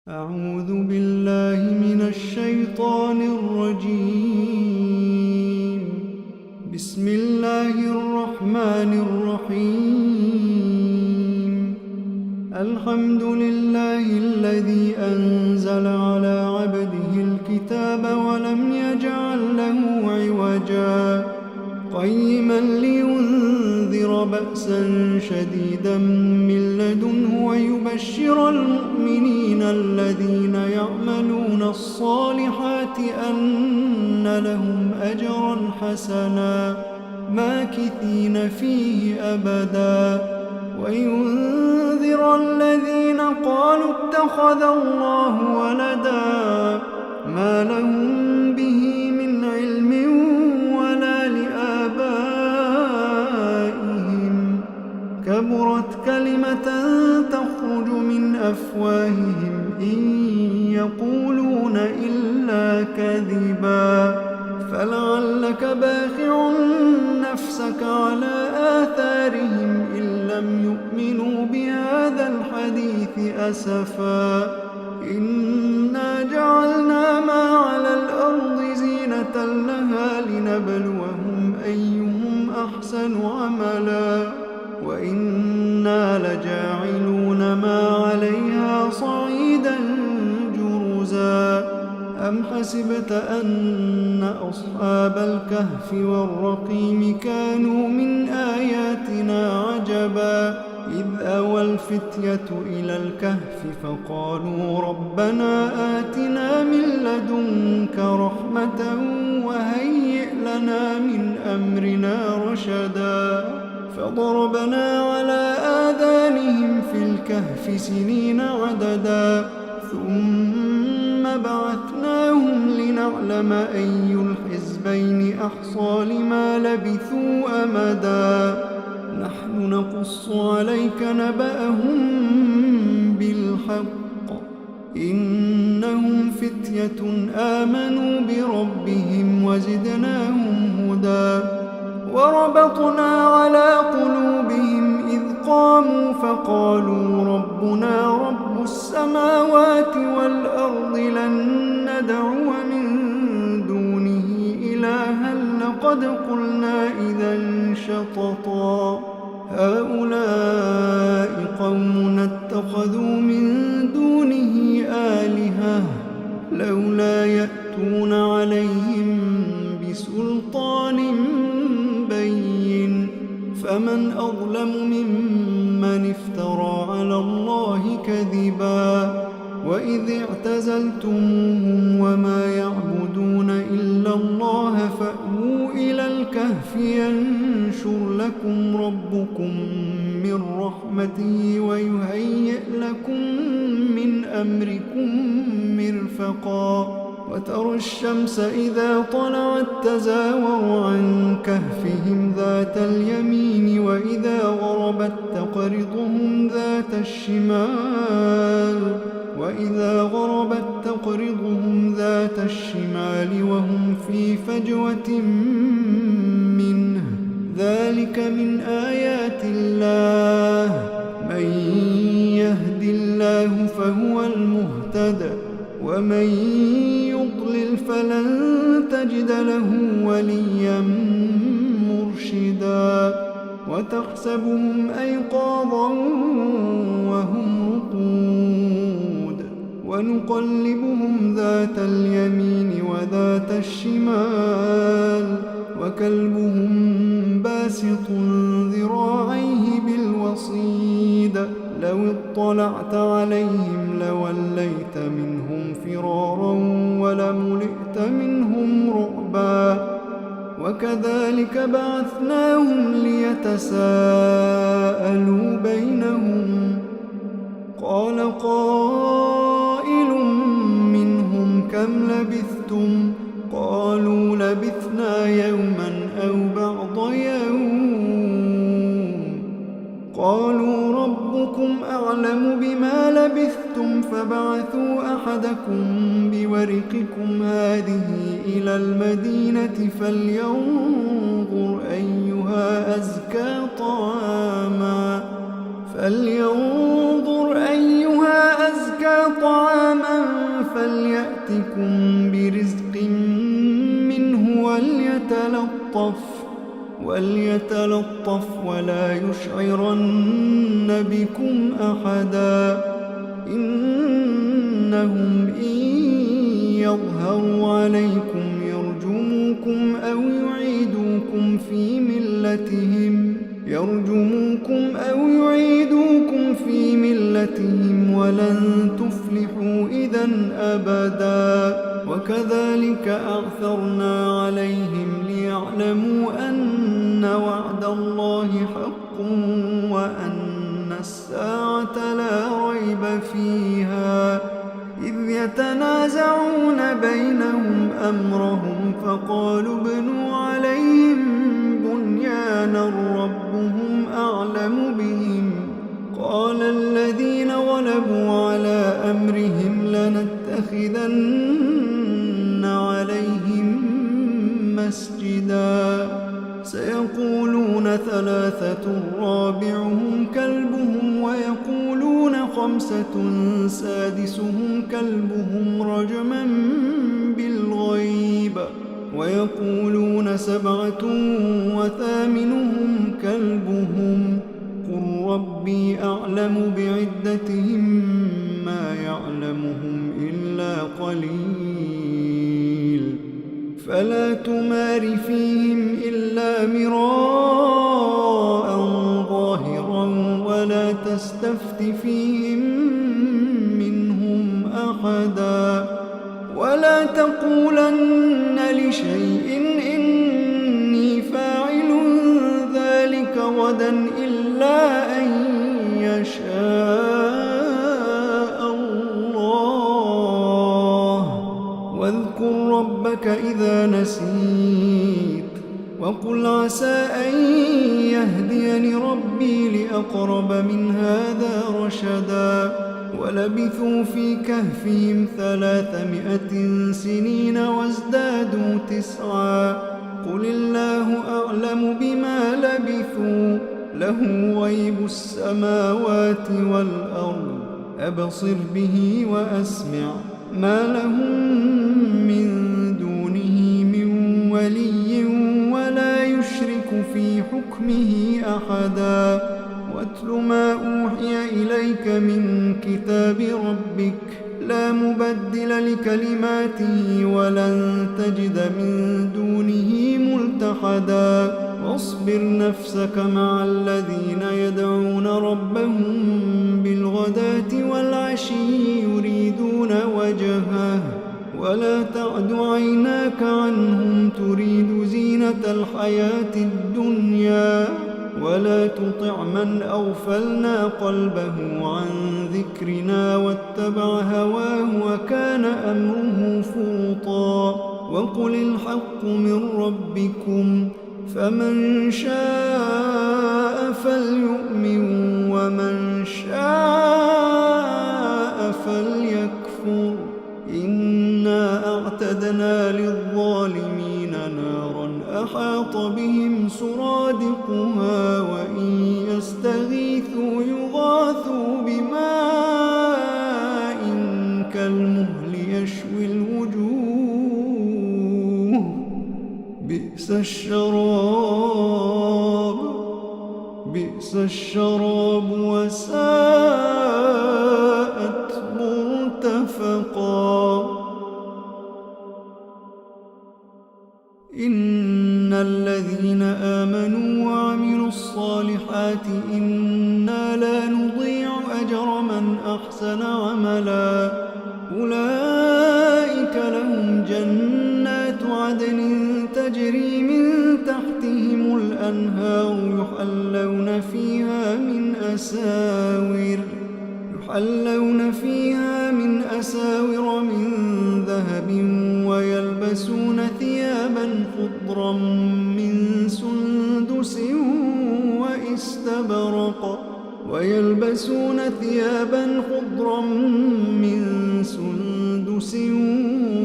أعوذ بالله من الشيطان الرجيم. بسم الله الرحمن الرحيم. الحمد لله الذي أنزل على عبده الكتاب ولم يجعل له عوجا قيما لينذر بأسا شديدا من لدنه ويبشر المؤمنين الذين يعملون الصالحات أن لهم أجرا حسنا ماكثين فيه أبدا وينذر الذين قالوا اتخذ الله ولدا ما لهم به من علم ولا لآبائهم كبرت كلمة تخرج من أفواههم إن يقولون إلا كذبا فلعلك باخع نفسك على آثارهم إن لم يؤمنوا بهذا الحديث أسفا إنا جعلنا ما على الأرض زينة لها لنبلوهم أيهم أحسن عملا وإنا لجاعلون ما عليها صعيدا جرزا أم حسبت أن أصحاب الكهف والرقيم كانوا من آياتنا عجبا إذ أوى الفتية إلى الكهف فقالوا ربنا آتنا من لدنك رحمة وهيئ لنا من أمرنا رشدا فضربنا على آذانهم في الكهف سنين عددا ثم بعثناهم لنعلم أي الحزبين أحصى لما لبثوا أمدا نحن نقص عليك نبأهم بالحق إنهم فتية آمنوا بربهم وزدناهم هدى وربطنا على قلوبهم إذ قاموا فقالوا ربنا رب السماوات والأرض لن ندعو من دونه إلها لقد قلنا إذا شططا هؤلاء قومنا اتخذوا من دونه آلهة لولا يأتون عليهم بسلطان بين فمن أظلم ممن افترى على الله كذبا وإذ اعتزلتموهم وما يعبدون إلا الله فأووا إلى الكهف ينشر لكم ربكم من رحمته ويهيئ لكم من أمركم مرفقا وترى الشمس إذا طلعت تزاور عن كهفهم ذات اليمين وإذا غربت تقرضهم ذات الشمال وهم في فجوة منه ذلك من آيات الله من يهد الله فهو المهتد ومن يضلل فلن تجد له وليا مرشدا وتحسبهم أيقاظا وهم رقود ونقلبهم ذات اليمين وذات الشمال وكلبهم باسط ذراعيه بالوصيد لو اطلعت عليهم لوليت منهم فرارا ولملئت منهم رعبا وكذلك بعثناهم ليتساءلوا بينهم قال قائل منهم كم لبثتم قالوا لبثنا يوما أو بعض يوم قالوا ربكم أعلم بما لبثتم فبعثوا أحدكم بورقكم هذه إلى المدينة فلينظر أيها أزكى طعاما وليتلطف ولا يشعرن بكم أحدا. إنهم إن يظهروا عليكم يرجموكم أو يعيدوكم في ملتهم ولن تفلحوا إذن أبدا. وكذلك أعثرنا عليهم ليعلموا أن وعد الله حق وأن الساعة لا ريب فيها، إذ يتنازعون بينهم أمرهم فقالوا ابنوا عليهم بنيانا ربهم أعلم بهم. قال الذين غلبوا على أمرهم لنتخذن عليهم مسجدا. سيقولون 3 رابعهم كلبهم ويقولون 5 سادسهم كلبهم رجما بالغيب ويقولون 7 وثامنهم كلبهم. قل ربي أعلم بعدتهم ما يعلمهم إلا قليل. فلا تمار فيهم إلا مراء ظاهرا ولا تستفت فيهم منهم أحدا. ولا تقولن لشيء إني فاعل ذلك غدا إلا أن يشاء الله. واذكر ربك إذا نسيت وقل عسى أن يهديني ربي لأقرب من هذا رشدا. ولبثوا في كهفهم 300 سنين وازدادوا 9. قل الله أعلم بما لبثوا له غيب السماوات والأرض أبصر به وأسمع ما لهم من دونه من ولي ولا يشرك في حكمه أحدا. واتل ما أوحي إليك من كتاب ربك لا مبدل لكلماته ولن تجد من دونه ملتحدا. واصبر نفسك مع الذين يدعون ربهم بالغداة والعشي يريدون وجهه ولا تعد عيناك عنهم تريد زينة الحياة الدنيا. ولا تطع من أغفلنا قلبه عن ذكرنا واتبع هواه وكان أمره فرطا. وقل الحق من ربكم فمن شاء فليؤمن ومن شاء فليكفر. إنا أعتدنا للظالمين نارا أحاط بهم سرادقها وإن يستغيثوا يغاثوا بماء كالمهل يشوي الوجوه بئس الشراب وساءت مرتفقا. إن الذين آمنوا وعملوا الصالحات إنا لا نضيع أجر من أحسن عملا. أولئك لهم جنات عدن تجري من تحتهم الأنهار يحلون فيها من أساور من ذهب ويلبسون ثيابا خضرا من سندس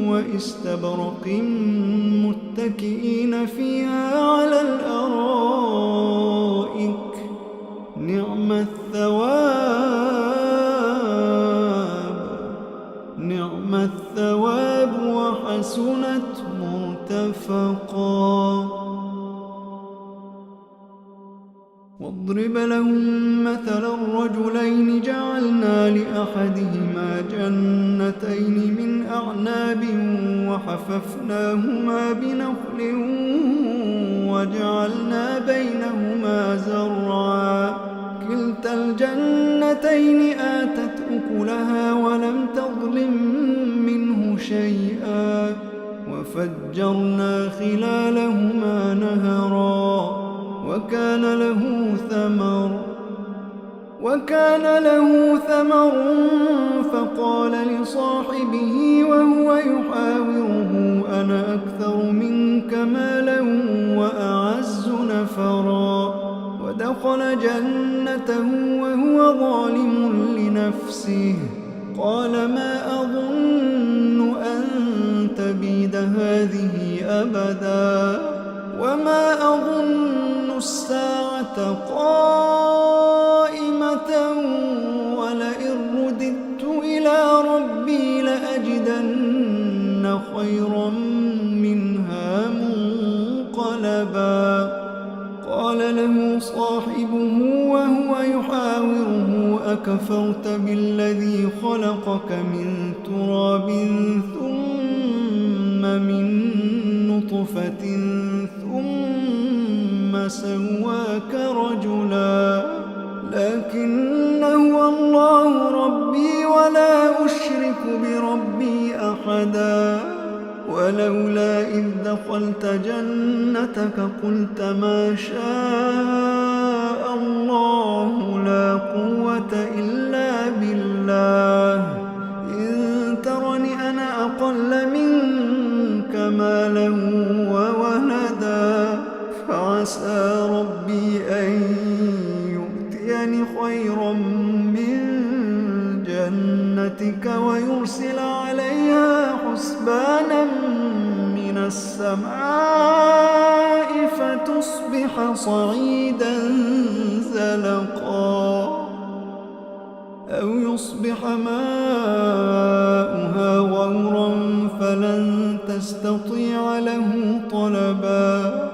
واستبرق متكئين فيها على الأرائك نعم الثواب وحسنت مرتفقا. واتقى واضرب لهم مثلا الرجلين جعلنا لأحدهما جنتين من أعناب وحففناهما بنخل وجعلنا بينهما زرعا كلتا الجنتين آتت أكلها ولم تظلم منه شيئا وفجرنا خلالهما نهرا وكان له ثمر فقال لصاحبه وهو يحاوره أنا أكثر منك مالا وأعز نفرا ودخل جنته وهو ظالم لنفسه قال ما أظن أن تبيد هذه أبدا وما أظن الساعة قائمة ولئن رددت إلى ربي لأجدن خيرا منها منقلبا قال له صاحبه وهو يحاوره أكفرت بالذي خلقك من تراب ثم من نطفة ثم سواك رجلا لكن هو الله ربي ولا أشرك بربي أحدا ولولا إذ دخلت جنتك قلت ما شاء الله لا قوة إلا بالله إن ترني أنا أقل منك مالا وولدا فعسى ربي أن يؤتيني خيرا من جنتك ويرسل عليها حسبانا من السماء فتصبح صعيدا زلقا أو يصبح ماؤها غورا فلن تستطيع له طلبا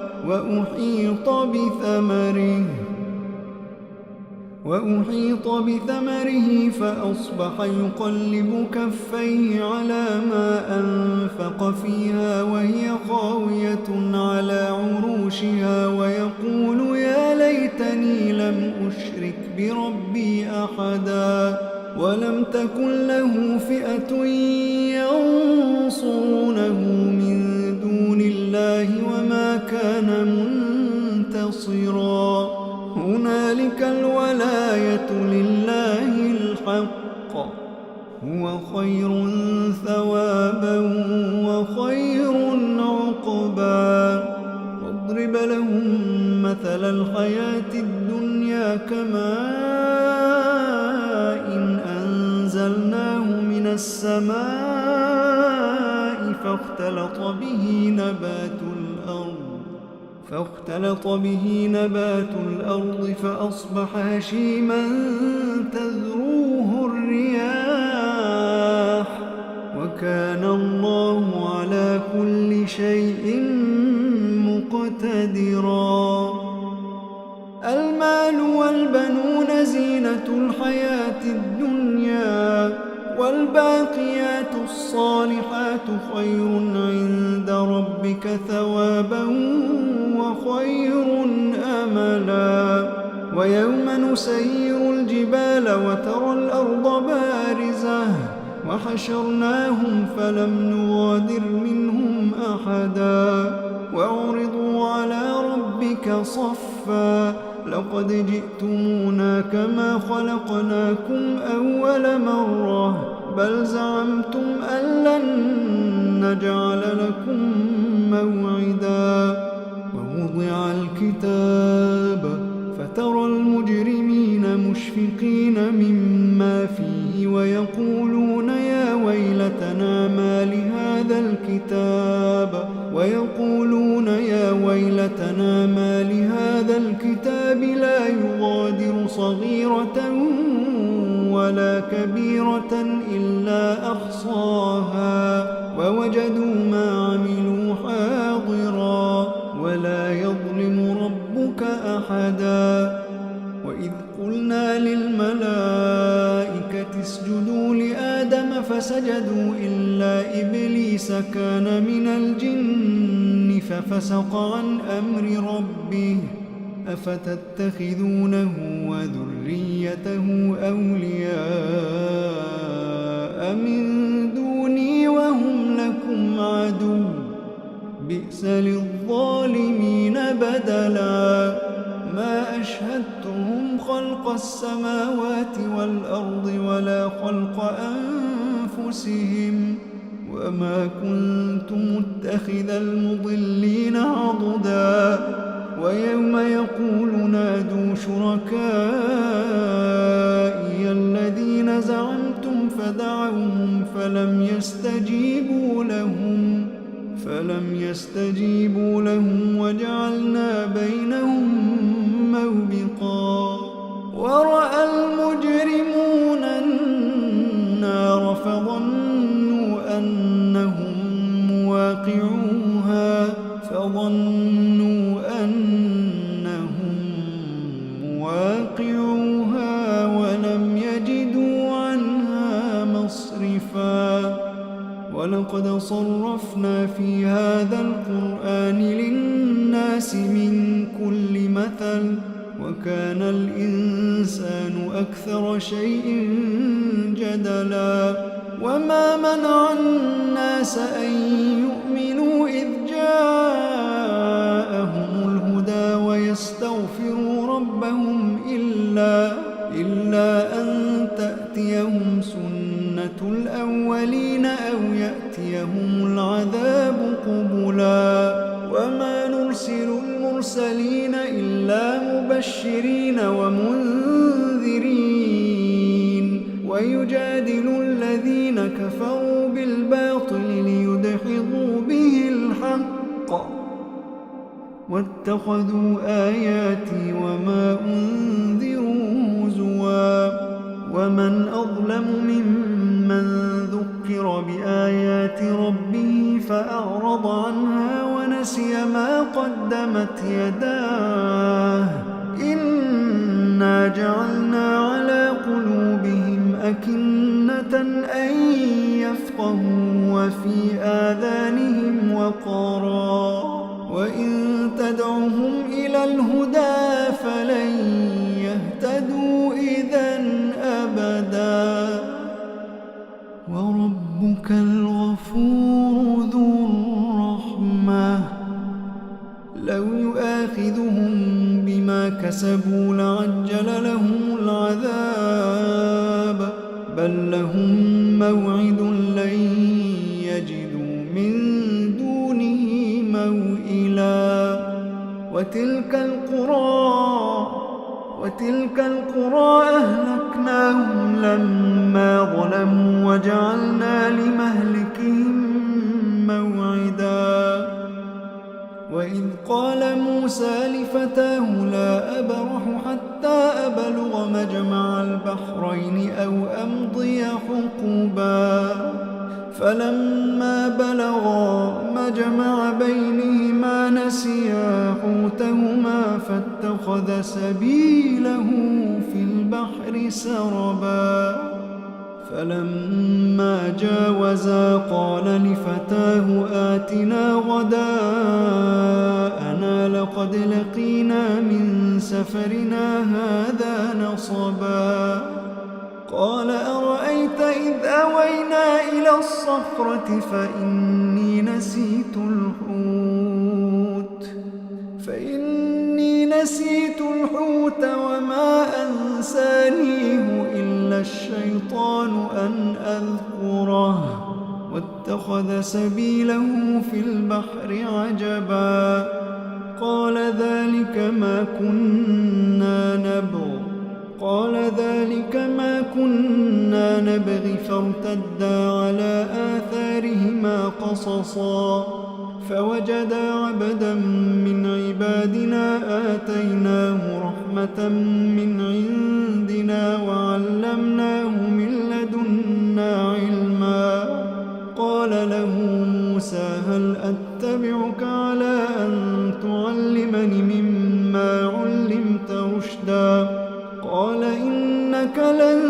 وأحيط بثمره فأصبح يقلب كفيه على ما أنفق فيها وهي خاوية على عروشها ويقول يا ليتني لم أشرك بربي أحدا ولم تكن له فئة ينصرونه من دون الله وما كان منتصرا هنالك الولاية لله الحق هو خير ثوابا وخير عقبا واضرب لهم مثل الحياة الدنيا كماء إن أنزلناه من السماء فاختلط به نبات الأرض فأصبح هشيما تذروه الرياح وكان الله على كل شيء مقتدرا المال والبنون زينة الحياة الدنيا والباقيات الصالحات خير عند ربك ثوابا وخير أملا ويوم نسير الجبال وترى الأرض بارزة وحشرناهم فلم نغادر منهم أحدا وعرضوا على ربك صفا لقد جئتمونا كما خلقناكم أول مرة بل زعمتم أن لن نجعل لكم موعدا ووضع الكتاب فترى المجرمين مشفقين مما فيه ويقولون يا ويلتنا ما لهذا الكتاب لا يغادر صغيرة ولا كبيرة إلا أحصاها ووجدوا ما عملوا حاضرا سجدوا إلا إبليس كان من الجن ففسق عن أمر ربه أفتتخذونه وذريته أولياء من دوني وهم لكم عدو بئس للظالمين بدلا ما أشهدتهم خلق السماوات والأرض ولا خلق أنفسهم وما كنت متخذ المضلين عضدا ويوم يقول نادوا شركائي الذين زعمتم فدعوهم فلم يستجيبوا لهم وجعلنا بينهم موبقا ورأى المجرمون النار فظنوا أنهم مواقعوها ولم يجدوا عنها مصرفا ولقد صرفنا في هذا القرآن للناس من كل مثل وكان الإنسان أكثر شيء جدلا وما منع الناس أن يؤمنوا إذ جاءهم الهدى ويستغفروا ربهم إلا أن تأتيهم سنة الأولين أو يأتيهم العذاب قبلا وما نرسل المرسلين إلا مبشرين ومنذرين ويجادل الذين كفروا بالباطل ليدحضوا به الحق واتخذوا آياتي وما أنذروا هزوا ومن أظلم ممن ذكر بآيات ربه فأعرض عنها ونسي ما قدمت يداه إنا جعلنا على قلوبهم أكنة أن يفقهوا وفي آذانهم وقرا وإن تدعهم إلى الهدى فلن يهتدوا إذن أبدا وربك الغفور ذو الرحمة لو يؤاخذهم بما كسبوا لعجل لهم العذاب بل لهم موعد لن يجدوا من دونه موئلا وتلك القرى أهلكناهم لما ظلموا وجعلنا لمهلكهم موعدا وإذ قال موسى لفتاه لا أبرح حتى أبلغ مجمع البحرين أو أمضي حقبا فلما بلغا مجمع بينهما نسيا حوتهما فاتخذ سبيله في البحر سربا فلما جاوزا قال لفتاه آتنا غداءنا لقد لقينا من سفرنا هذا نصبا قال أرأيت إذ أوينا إلى الصخرة فإني نسيت الحوت وما أنسانيه إلا الشيطان أن أذكره واتخذ سبيله في البحر عجبا قال ذلك ما كنا نبغي فارتدا على آثارهما قصصا فوجدا عبدا من عبادنا آتيناه رحمة من عندنا وعلمناه من لدنا علما قال له موسى هل أتبعك على أن تعلمني مما علمت رشدا قال إنك لن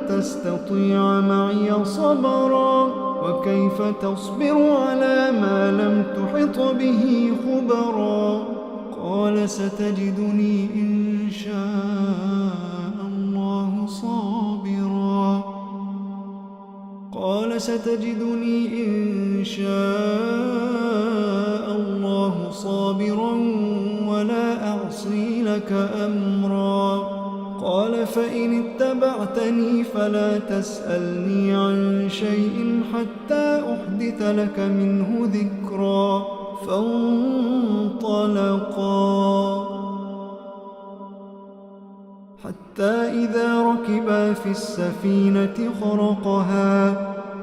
تستطيع معي صبرا صبرا وكيف تصبر على ما لم تحط به خبرا قال ستجدني إن شاء الله صابرا قال ستجدني إن شاء الله صابرا ولا أعصي لك أمرا قال فإن اتبعتني فلا تسألني عن شيء حتى أحدث لك منه ذكرا فانطلقا حتى إذا ركبا في السفينة خرقها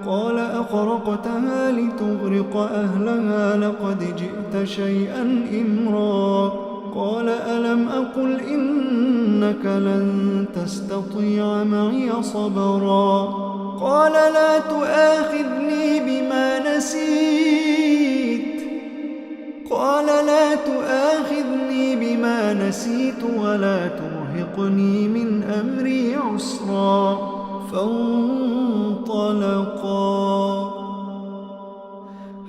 قال أخرقتها لتغرق أهلها لقد جئت شيئا إمرا قال ألم أقل إنك لن تستطيع معي صبرا قال لا تؤاخذني بما نسيت ولا ترهقني من أمري عسرا فانطلقا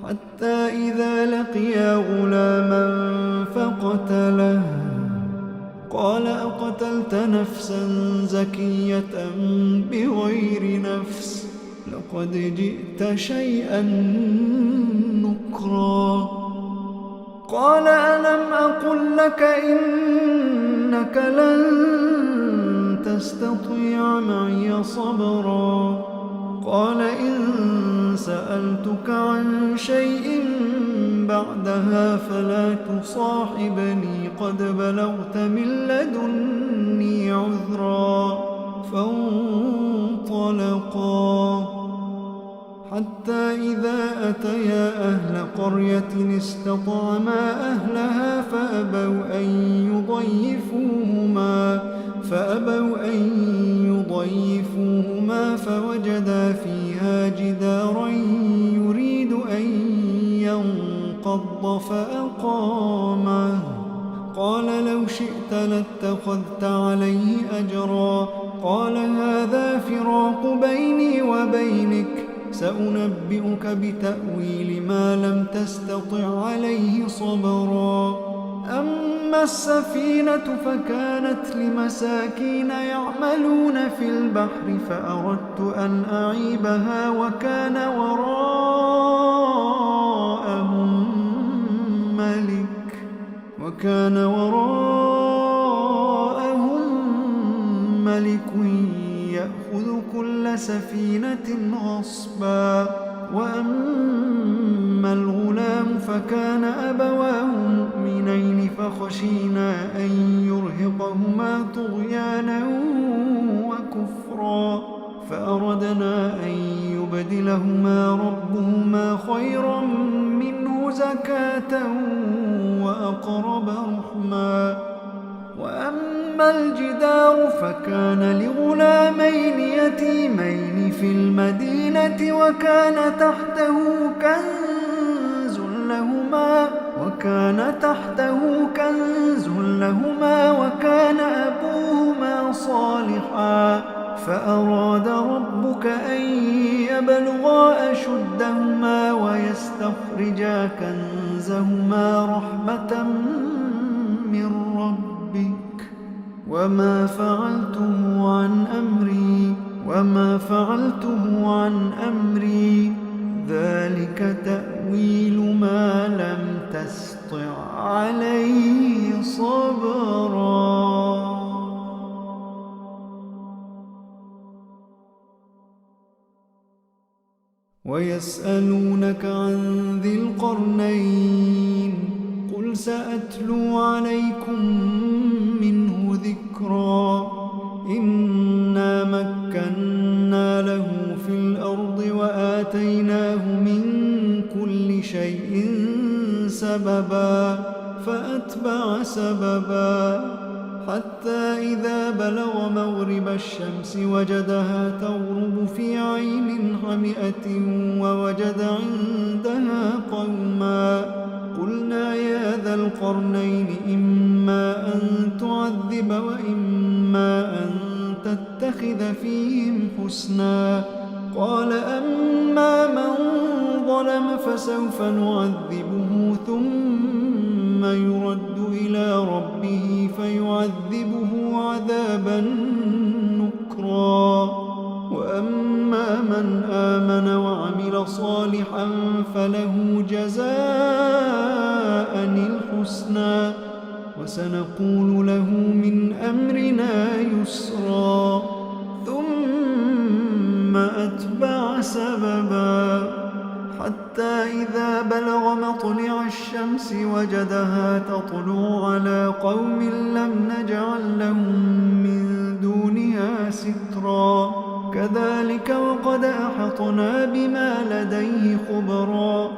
حتى إذا لقيا غلاما فقتله قال أقتلت نفسا زكية بغير نفس لقد جئت شيئا نكرا قال ألم أقل لك إنك لن تستطيع معي صبرا قال إن سألتك عن شيء بعدها فلا تصاحبني قد بلغت من لدني عذرا فانطلقا حتى إذا أتيا أهل قرية استطعما أهلها فأبوا أن يضيفوهما فوجدا فيها جدارا يريد أن ينقض فأقامه قال لو شئت لاتخذت عليه أجرا قال هذا فراق بيني وبينك سأنبئك بتأويل ما لم تستطع عليه صبرا أما السفينة فكانت لمساكين يعملون في البحر فأردت أن أعيبها وكان وراءهم ملك يأخذ كل سفينة غصبا وأما الغلام فكان أبواه مؤمنين فخشينا أن يرهقهما طغيانا وكفرا فأردنا أن يبدلهما ربهما خيرا منه زكاة وأقرب رحما وأما الجدار فكان لغلامين يتيمين في المدينة وكان تحته كنز لهما وكان أبوهما صالحا فأراد ربك أن يبلغا أشدهما ويستخرجا كنزهما رحمة من ربك وما فعلته عن أمري ذلك تأويل ما لم تسطع عليه صبرا ويسألونك عن ذي القرنين قل سأتلو عليكم منه ذكرا إنا مكنا له في الأرض وآتيناه من كل شيء سببا فأتبع سببا حتى إذا بلغ مغرب الشمس وجدها تغرب في عين حمئة ووجد عندها قوما قلنا يا ذا القرنين إما أن تعذب وإما أن تتخذ فيهم حسنا قال أما من ظلم فسوف نعذبه ثم يرد إلى ربه فيعذبه عذابا نكرا وأما من آمن وعمل صالحا فله جزاء الحسنى وسنقول له من أمرنا يسرا ثم أتبع سببا حتى إذا بلغ مطلع الشمس وجدها تطلع على قوم لم نجعل لهم من دونها سترا كذلك وقد أحطنا بما لديه خبرا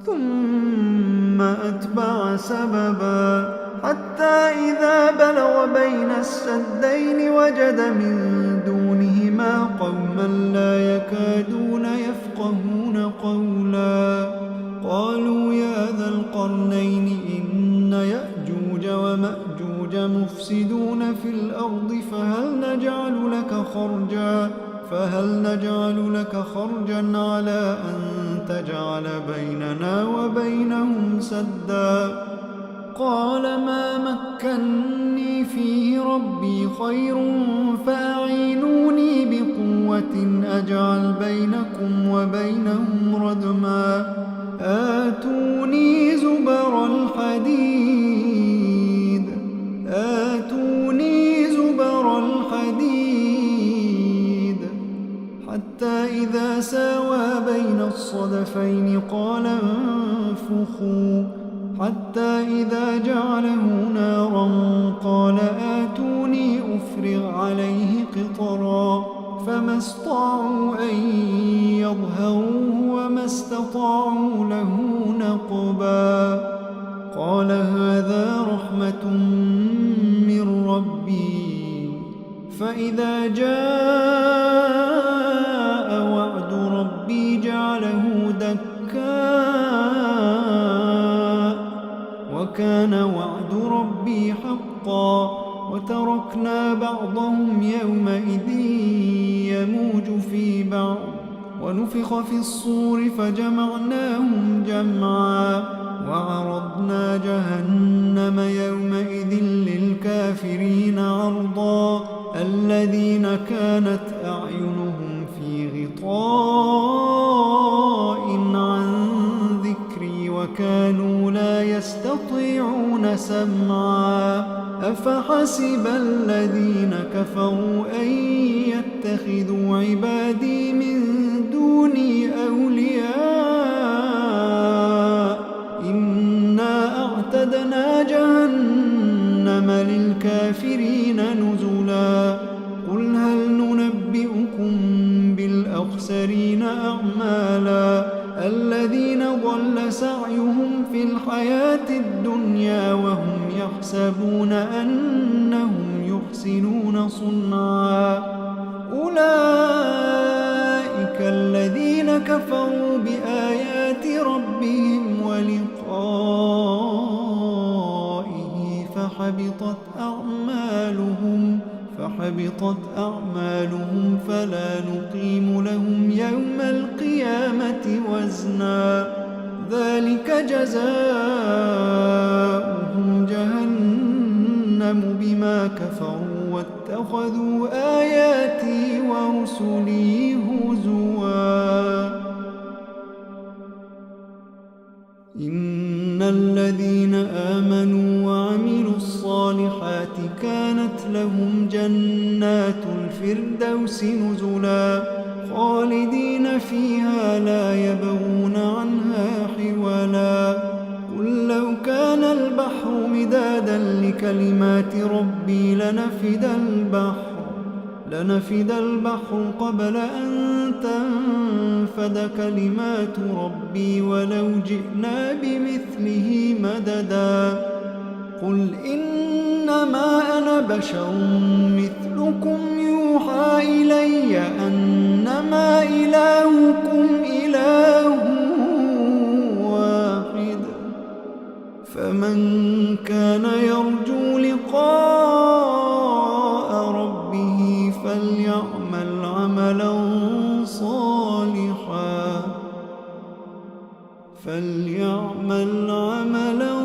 ثم أتبع سببا حتى إذا بلغ بين السدين وجد من دونهما قوما لا يكادون يفقهون قولا قالوا يا ذا القرنين إن يأجوج ومأجوج مفسدون في الأرض فهل نجعل لك خرجا على أن تجعل بيننا وبينهم سدا قال ما مكني فيه ربي خير فأعينوني بقوة أجعل بينكم وبينهم ردما آتوني زبر حتى إذا ساوى بين الصدفين قال انفخوا حتى إذا جعله نارا قال آتوني أفرغ عليه قطرا فما استطاعوا أن يظهروه وما استطاعوا له نقبا قال هذا رحمة من ربي فإذا جاء وعد ربي جعله دكا وكان وعد ربي حقا وتركنا بعضهم يومئذ يموج في بعض ونفخ في الصور فجمعناهم جمعا وعرضنا جهنم يومئذ للكافرين عرضا الذين كانت أعينهم في غطاء عن ذكري وكانوا لا يستطيعون سمعا أفحسب الذين كفروا أن يتخذوا عبادي من دوني أولياء إنا أعتدنا جهنم للكافرين نزلا قل هل ننبئكم بالأخسرين أعمالا الذين ضل سعيهم في الحياة الدنيا وهم يحسبون أنهم يحسنون صنعا أولئك الذين كفروا بآيات ربهم ولقائه فحبطت أعمالهم فلا نقيم لهم يوم القيامة وزنا ذلك جزاؤهم جهنم بما كفروا واتخذوا آياتي ورسلي هزوا إن الذين آمنوا وعملوا الصالحات كانت لهم جنات الفردوس نزلا خالدين فيها لا يبغون عنها حولا قل لو كان البحر مدادا لكلمات ربي لنفد البحر قبل أن تنفد كلمات ربي ولو جئنا بمثله مددا قل إنما أنا بشر مثلكم يوحى إلي أنما إلهكم إله واحد فمن كان يرجو لقاء صالحا فليعمل عملا